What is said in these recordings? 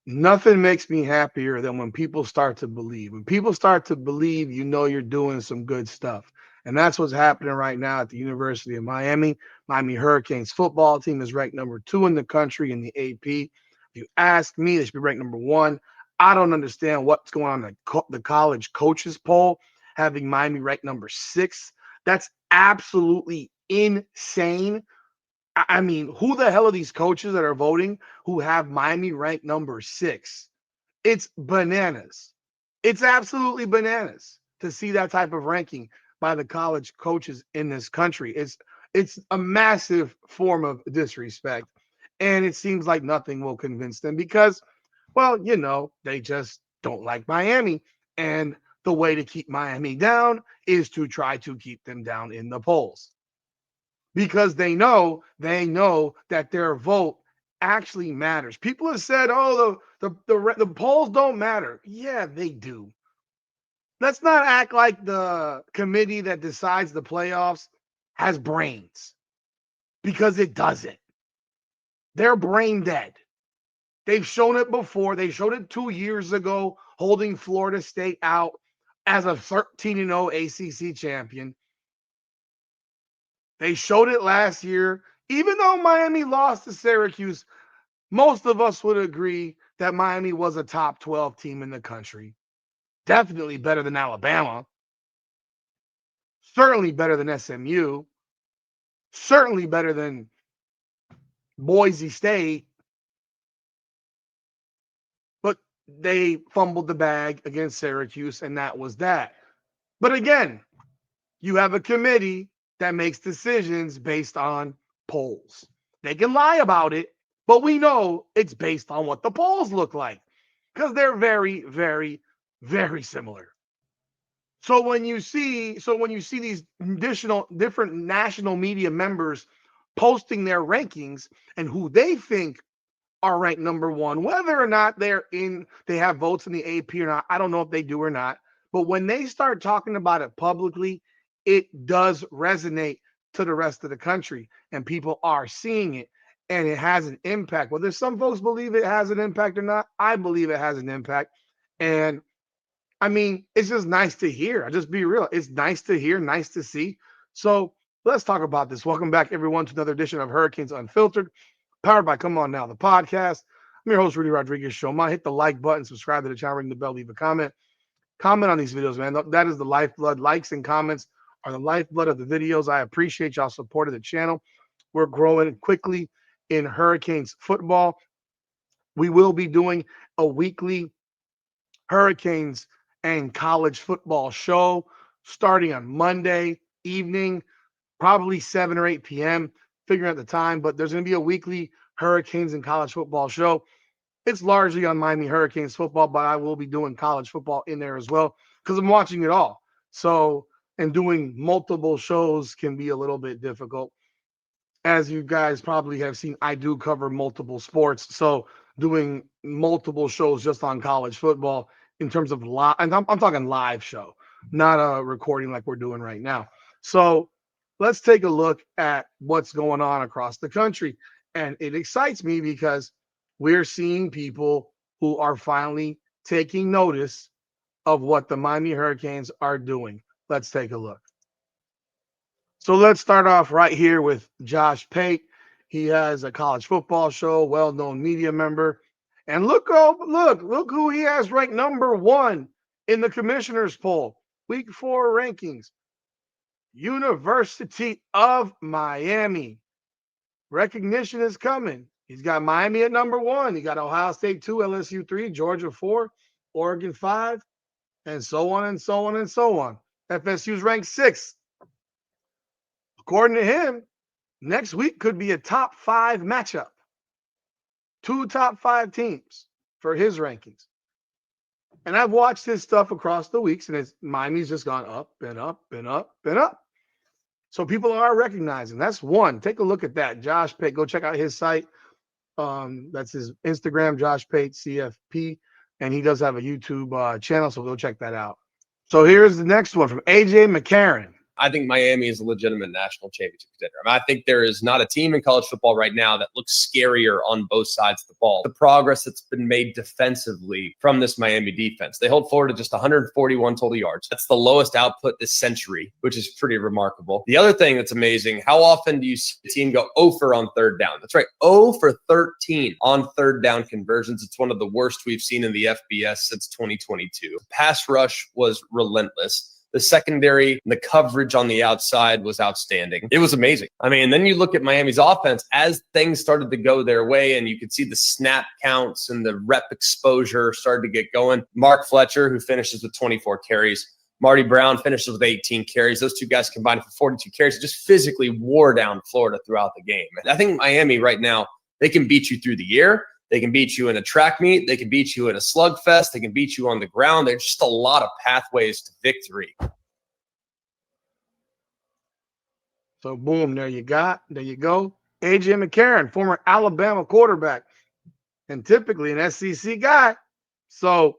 Nothing makes me happier than when people start to believe. When people start to believe, you know you're doing some good stuff. And that's what's happening right now at the University of Miami. Miami Hurricanes football team is ranked number 2 in the country in the AP. If you ask me, they should be ranked number 1. I don't understand what's going on in the college coaches poll, having Miami ranked number 6. That's absolutely insane. I mean, who the hell are these coaches that are voting who have Miami ranked number 6? It's bananas. It's absolutely bananas to see that type of ranking by the college coaches in this country. It's a massive form of disrespect, and it seems like nothing will convince them because, well, they just don't like Miami, and the way to keep Miami down is to try to keep them down in the polls because they know that their vote actually matters. People have said, "Oh, the polls don't matter." Yeah, they do. Let's not act like the committee that decides the playoffs has brains because it doesn't. They're brain dead. They've shown it before. They showed it 2 years ago, holding Florida State out as a 13-0 ACC champion. They showed it last year. Even though Miami lost to Syracuse, most of us would agree that Miami was a top 12 team in the country. Definitely better than Alabama. Certainly better than SMU. Certainly better than Boise State. But they fumbled the bag against Syracuse, and that was that. But again, you have a committee that makes decisions based on polls. They can lie about it, but we know it's based on what the polls look like because they're very, very, very similar. So when you see these additional different national media members posting their rankings and who they think are ranked number 1, whether or not they have votes in the AP or not, I don't know if they do or not. But when they start talking about it publicly, it does resonate to the rest of the country, and people are seeing it, and it has an impact. Whether some folks believe it has an impact or not, I believe it has an impact, and I mean, it's just nice to hear. I'll just be real. It's nice to hear, nice to see. So let's talk about this. Welcome back, everyone, to another edition of Hurricanes Unfiltered, powered by Come On Now, the podcast. I'm your host, Rudy Rodriguez. Show. Hit the like button, subscribe to the channel, ring the bell, leave a comment. Comment on these videos, man. That is the lifeblood. Likes and comments are the lifeblood of the videos. I appreciate y'all support of the channel. We're growing quickly in Hurricanes football. We will be doing a weekly Hurricanes and college football show starting on Monday evening, probably 7 or 8 p.m., figuring out the time. But there's going to be a weekly Hurricanes and college football show. It's largely on Miami Hurricanes football, but I will be doing college football in there as well because I'm watching it all. So, and doing multiple shows can be a little bit difficult. As you guys probably have seen, I do cover multiple sports. So, doing multiple shows just on college football in terms of live, and I'm talking live show, not a recording like we're doing right now. So, let's take a look at what's going on across the country. And it excites me because we're seeing people who are finally taking notice of what the Miami Hurricanes are doing. Let's take a look. So let's start off right here with Josh Pate. He has a college football show, well-known media member. And look who he has ranked number 1 in the commissioner's poll. Week 4 rankings. University of Miami. Recognition is coming. He's got Miami at number 1. He got Ohio State 2, LSU 3, Georgia 4, Oregon 5, and so on and so on and so on. FSU's ranked 6th. According to him, next week could be a top 5 matchup. 2 top 5 teams for his rankings. And I've watched his stuff across the weeks, and Miami's just gone up and up and up and up. So people are recognizing. That's one. Take a look at that. Josh Pate. Go check out his site. That's his Instagram, Josh Pate CFP. And he does have a YouTube channel, so go check that out. So here's the next one from AJ McCarron. I think Miami is a legitimate national championship contender. I think there is not a team in college football right now that looks scarier on both sides of the ball. The progress that's been made defensively from this Miami defense. They hold Florida just 141 total yards. That's the lowest output this century, which is pretty remarkable. The other thing that's amazing, how often do you see a team go 0 for on third down? That's right, 0 for 13 on third down conversions. It's one of the worst we've seen in the FBS since 2022. Pass rush was relentless. The secondary and the coverage on the outside was outstanding. It was amazing. Then you look at Miami's offense as things started to go their way, and you could see the snap counts and the rep exposure started to get going. Mark Fletcher, who finishes with 24 carries. Marty Brown finishes with 18 carries. Those two guys combined for 42 carries. Just physically wore down Florida throughout the game. I think Miami right now, they can beat you through the air. They can beat you in a track meet. They can beat you in a slugfest. They can beat you on the ground. There's just a lot of pathways to victory. So, boom, there you go. A.J. McCarron, former Alabama quarterback, and typically an SEC guy. So,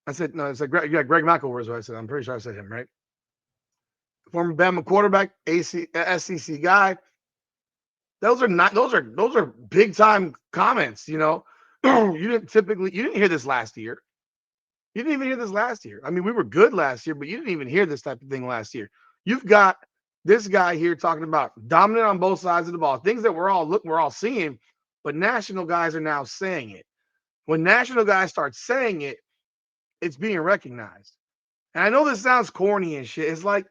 I said Greg McElroy is what I said. I'm pretty sure I said him, right? Former Bama quarterback, SEC guy. Those are big time comments, you didn't hear this last year. You didn't even hear this last year. We were good last year, but you didn't even hear this type of thing last year. You've got this guy here talking about dominant on both sides of the ball, things that we're all seeing, but national guys are now saying it. When national guys start saying it, it's being recognized. And I know this sounds corny and shit. It's like,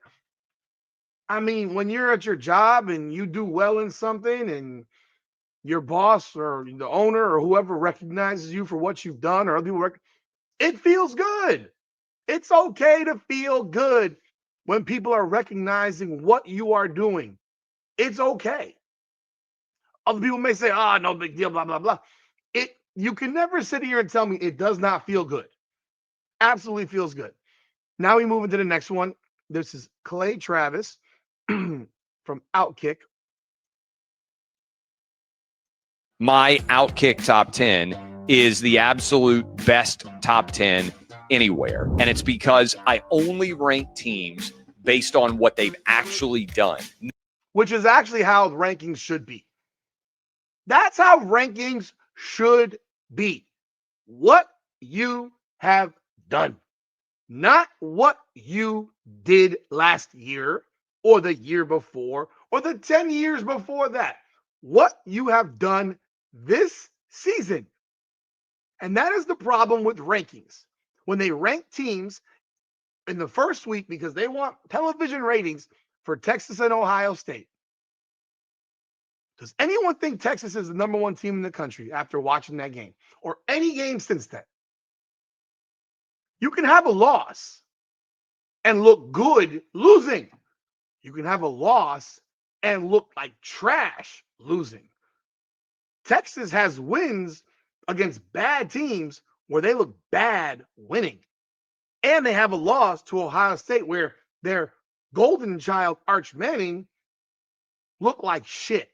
when you're at your job and you do well in something and your boss or the owner or whoever recognizes you for what you've done, or other people it feels good. It's okay to feel good when people are recognizing what you are doing. It's okay. Other people may say, no big deal, blah, blah, blah. You can never sit here and tell me it does not feel good. Absolutely feels good. Now we move into the next one. This is Clay Travis from Outkick. My Outkick top 10 is the absolute best top 10 anywhere. And it's because I only rank teams based on what they've actually done. Which is actually how rankings should be. That's how rankings should be. What you have done. Not what you did last year or the year before or the 10 years before that. What you have done this season. And that is the problem with rankings. When they rank teams in the first week because they want television ratings for Texas and Ohio State. Does anyone think Texas is the number one team in the country after watching that game or any game since then? You can have a loss and look good losing. You can have a loss and look like trash losing. Texas has wins against bad teams where they look bad winning. And they have a loss to Ohio State where their golden child, Arch Manning, looked like shit.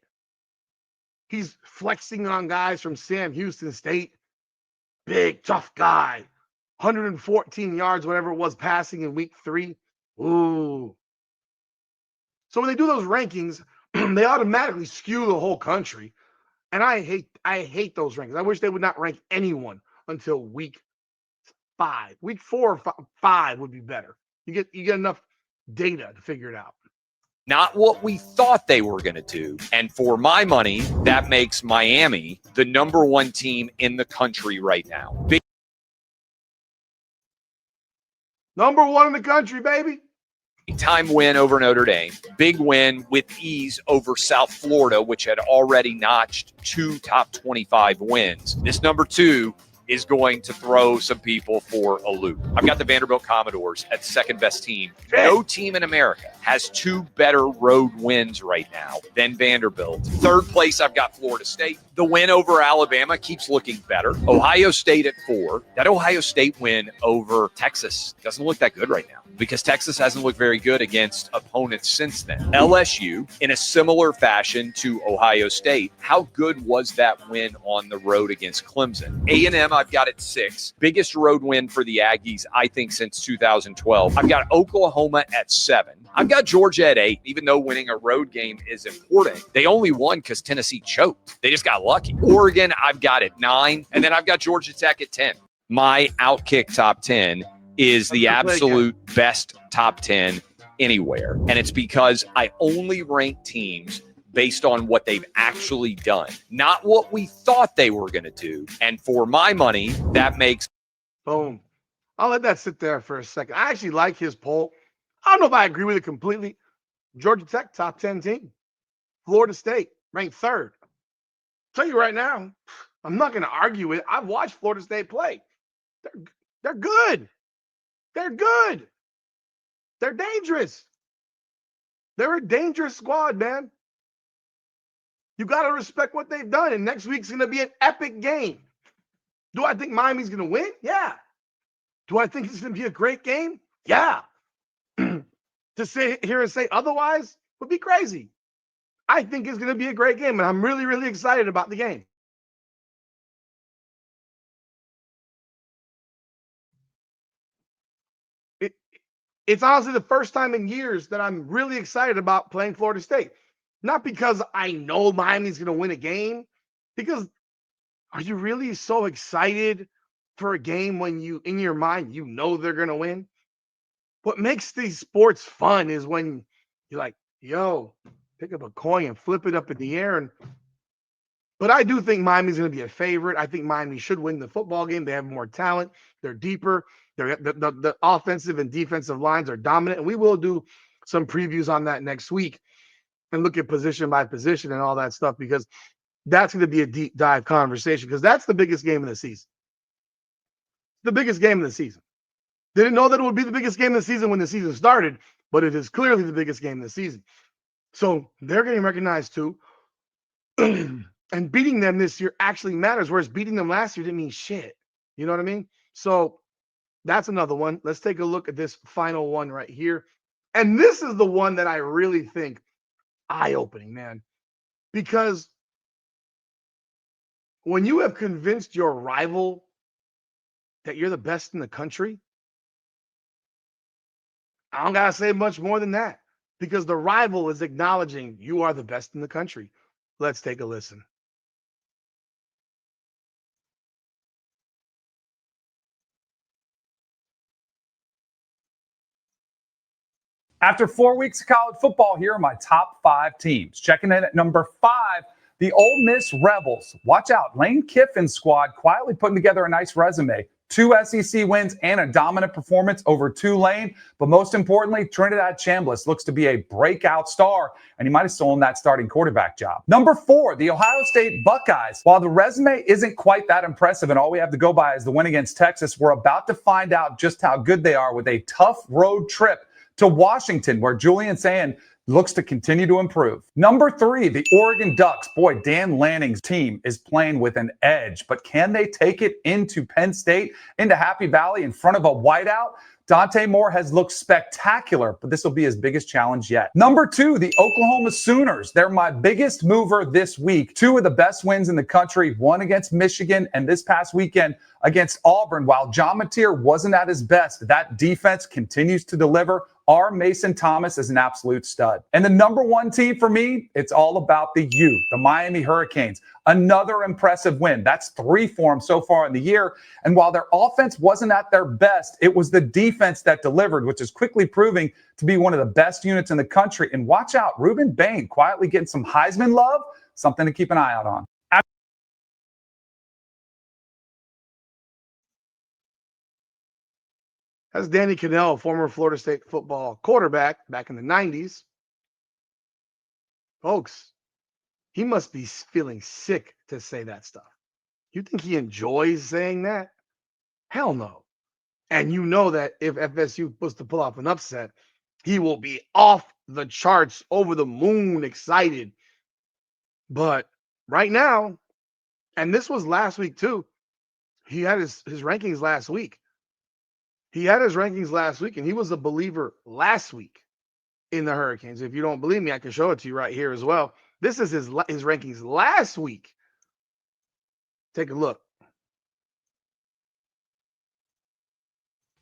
He's flexing on guys from Sam Houston State. Big, tough guy. 114 yards, whatever it was, passing in week 3. Ooh. So when they do those rankings, they automatically skew the whole country. And I hate those rankings. I wish they would not rank anyone until week 5. Week 4 or 5 would be better. You get enough data to figure it out. Not what we thought they were going to do. And for my money, that makes Miami the number one team in the country right now. Number one in the country, baby. Time win over Notre Dame. Big win with ease over South Florida, which had already notched 2 top 25 wins. This number 2 is going to throw some people for a loop. I've got the Vanderbilt Commodores at second best team. No team in America has 2 better road wins right now than Vanderbilt. Third place, I've got Florida State. The win over Alabama keeps looking better. Ohio State at 4. That Ohio State win over Texas doesn't look that good right now because Texas hasn't looked very good against opponents since then. LSU, in a similar fashion to Ohio State, how good was that win on the road against Clemson? A&M, I've got at 6. Biggest road win for the Aggies, I think, since 2012. I've got Oklahoma at 7. I've got Georgia at 8, even though winning a road game is important. They only won because Tennessee choked. They just got lucky. Oregon, I've got at 9. And then I've got Georgia Tech at 10. My Outkick top 10 is the absolute best top 10 anywhere. And it's because I only rank teams based on what they've actually done, not what we thought they were going to do. And for my money, that makes... Boom. I'll let that sit there for a second. I actually like his poll. I don't know if I agree with it completely. Georgia Tech, top 10 team. Florida State, ranked 3rd. Tell you right now, I'm not going to argue with it. I've watched Florida State play. They're good. They're good. They're dangerous. They're a dangerous squad, man. You got to respect what they've done. And next week's going to be an epic game. Do I think Miami's going to win? Yeah. Do I think it's going to be a great game? Yeah. To sit here and say otherwise would be crazy. I think it's going to be a great game, and I'm really, really excited about the game. It's honestly the first time in years that I'm really excited about playing Florida State. Not because I know Miami's going to win a game, because are you really so excited for a game when you, in your mind, you know they're going to win? What makes these sports fun is when you're like, yo, pick up a coin and flip it up in the air. But I do think Miami's going to be a favorite. I think Miami should win the football game. They have more talent. They're deeper. The offensive and defensive lines are dominant. And we will do some previews on that next week and look at position by position and all that stuff, because that's going to be a deep dive conversation, because that's the biggest game of the season. The biggest game of the season. Didn't know that it would be the biggest game of the season when the season started, but it is clearly the biggest game of the season. So they're getting recognized too. And beating them this year actually matters, whereas beating them last year didn't mean shit. You know what I mean? So that's another one. Let's take a look at this final one right here. And this is the one that I really think eye-opening, man. Because when you have convinced your rival that you're the best in the country, I don't gotta say much more than that, because the rival is acknowledging you are the best in the country. Let's take a listen. After 4 weeks of college football, here are my top 5 teams. Checking in at number 5, the Ole Miss Rebels. Watch out, Lane Kiffin's squad quietly putting together a nice resume. 2 SEC wins and a dominant performance over Tulane. But most importantly, Trinidad Chambliss looks to be a breakout star, and he might have stolen that starting quarterback job. Number 4, the Ohio State Buckeyes. While the resume isn't quite that impressive and all we have to go by is the win against Texas, we're about to find out just how good they are with a tough road trip to Washington, where Julian Sand looks to continue to improve. Number 3, the Oregon Ducks. Boy, Dan Lanning's team is playing with an edge, but can they take it into Penn State, into Happy Valley in front of a whiteout? Dante Moore has looked spectacular, but this will be his biggest challenge yet. Number 2, the Oklahoma Sooners. They're my biggest mover this week. 2 of the best wins in the country, one against Michigan and this past weekend against Auburn. While John Mateer wasn't at his best, that defense continues to deliver. Our Mason Thomas is an absolute stud. And the number 1 team for me, it's all about the U, the Miami Hurricanes. Another impressive win. That's 3 for them so far in the year. And while their offense wasn't at their best, it was the defense that delivered, which is quickly proving to be one of the best units in the country. And watch out, Ruben Bain quietly getting some Heisman love, something to keep an eye out on. That's Danny Kannell, former Florida State football quarterback back in the 90s. Folks, he must be feeling sick to say that stuff. You think he enjoys saying that? Hell no. And you know that if FSU was to pull off an upset, he will be off the charts, over the moon, excited. But right now, and this was last week too, he had his rankings last week. He had his rankings last week, and he was a believer last week in the Hurricanes. If you don't believe me, I can show it to you right here as well. This is his rankings last week. Take a look.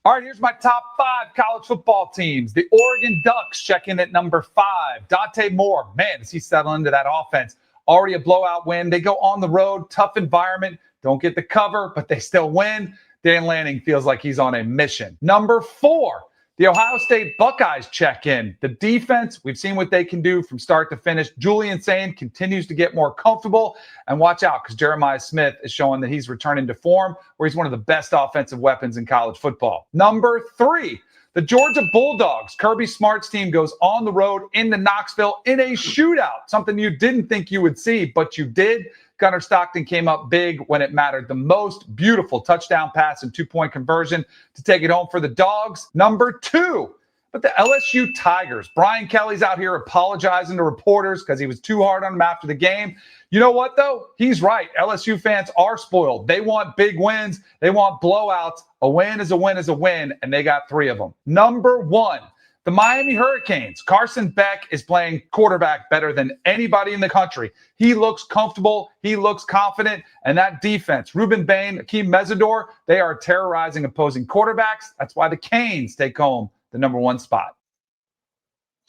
All right, here's my top 5 college football teams. The Oregon Ducks check in at number 5. Dante Moore, man, does he settle into that offense? Already a blowout win. They go on the road, tough environment. Don't get the cover, but they still win. Dan Lanning feels like he's on a mission. Number 4, the Ohio State Buckeyes check in. The defense, we've seen what they can do from start to finish. Julian Sain continues to get more comfortable. And watch out, because Jeremiah Smith is showing that he's returning to form, where he's one of the best offensive weapons in college football. Number 3, the Georgia Bulldogs. Kirby Smart's team goes on the road into Knoxville in a shootout, something you didn't think you would see, but you did. Gunnar Stockton came up big when it mattered the most. Beautiful touchdown pass and 2-point conversion to take it home for the Dogs. Number 2, but the LSU Tigers. Brian Kelly's out here apologizing to reporters because he was too hard on him after the game. You know what, though? He's right. LSU fans are spoiled. They want big wins. They want blowouts. A win is a win is a win, and they got 3 of them. Number 1, the Miami Hurricanes. Carson Beck is playing quarterback better than anybody in the country. He looks comfortable. He looks confident. And that defense, Ruben Bain, Akeem Mesidor, they are terrorizing opposing quarterbacks. That's why the Canes take home the number 1 spot.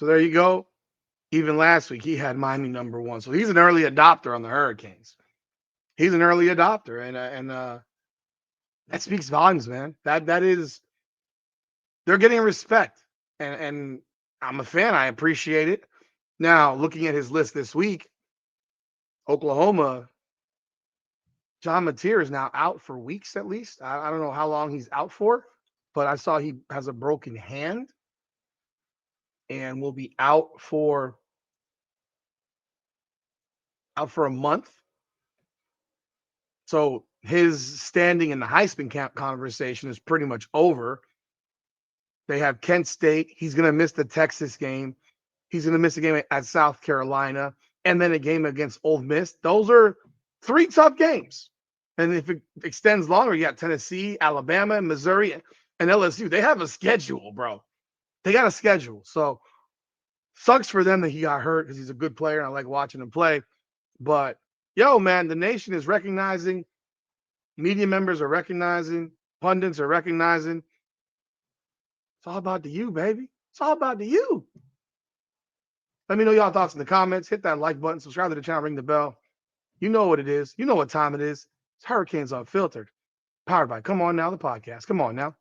So there you go. Even last week, he had Miami number 1. So he's an early adopter on the Hurricanes. He's an early adopter. And that speaks volumes, man. That is, they're getting respect. And I'm a fan. I appreciate it. Now, looking at his list this week, Oklahoma, John Mateer is now out for weeks at least. I don't know how long he's out for, but I saw he has a broken hand and will be out for a month. So his standing in the Heisman Camp conversation is pretty much over. They have Kent State. He's going to miss the Texas game. He's going to miss a game at South Carolina and then a game against Ole Miss. Those are 3 tough games. And if it extends longer, you got Tennessee, Alabama, Missouri, and LSU. They have a schedule, bro. They got a schedule. So sucks for them that he got hurt because he's a good player and I like watching him play. But, yo, man, the nation is recognizing. Media members are recognizing. Pundits are recognizing. It's all about the you, baby. It's all about the you. Let me know y'all thoughts in the comments. Hit that like button. Subscribe to the channel. Ring the bell. You know what it is. You know what time it is. It's Hurricanes Unfiltered. Powered by Come On Now, the podcast. Come on now.